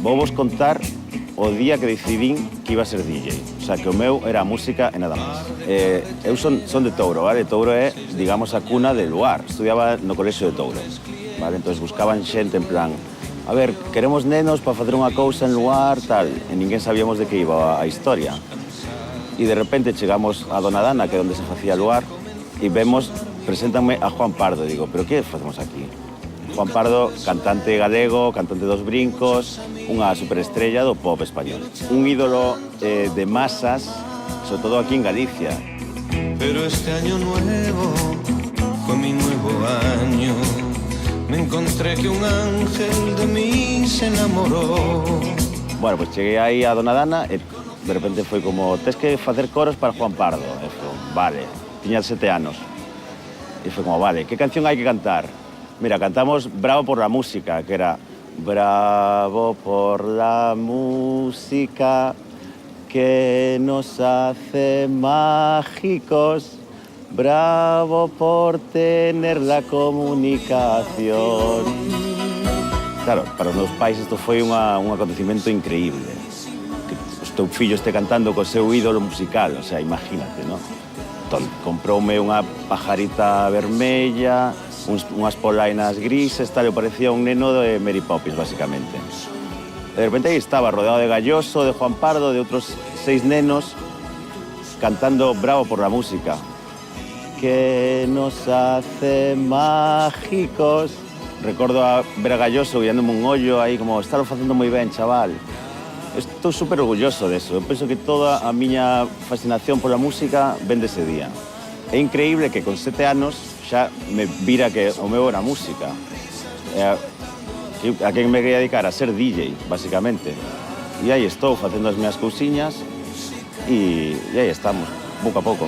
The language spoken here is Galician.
Vou vos contar o día que decidín que iba a ser DJ. O sea, que o meu era a música e nada máis. Eu son de Touro, vale? Touro é, digamos, a cuna de Luar. Estudiaba no colexio de Touro, vale? Entón, buscaban xente en plan, a ver, queremos nenos para facer unha cousa en Luar, tal. E ninguén sabíamos de que iba a historia. E de repente chegamos a Dona Dana, que é onde se facía Luar, e vemos, preséntanme a Juan Pardo. Digo, pero que facemos aquí? Juan Pardo, cantante galego, cantante dos brincos, unha superestrella do pop español. Un ídolo de masas, sobre todo aquí en Galicia. Pero este año nuevo fue mi nuevo año. Me encontré que un ángel de mí se enamoró. Bueno, pues cheguei aí a Dona Dana e de repente foi como, tes que facer coros para Juan Pardo. E foi, vale, tiña 7 anos. E foi como, vale, que canción hai que cantar? Mira, cantamos Bravo por la música, que era bravo por la música que nos hace mágicos, bravo por tener la comunicación. Claro, para os meus pais isto foi un acontecimento increíble. Que o teu fillo este cantando co seu ídolo musical, o sea, imagínate, non? Entón, comproume unha pajarita vermella, unhas polainas grises, tal, eu parecía un neno de Mary Poppins, basicamente. De repente aí estaba, rodeado de Galloso, de Juan Pardo, de outros 6 nenos, cantando Bravo por la música. Que nos hace mágicos. Recordo a ver a Galloso guiándome un ollo aí, como, estálo facendo moi ben, chaval. Estou super orgulloso deso. Eu penso que toda a miña fascinación pola música ven dese día. É increíble que con 7 anos xa me vira que o meu era música. A quen me quería dedicar? A ser DJ, basicamente. E aí estou facendo as miñas cousiñas e aí estamos, pouco a pouco.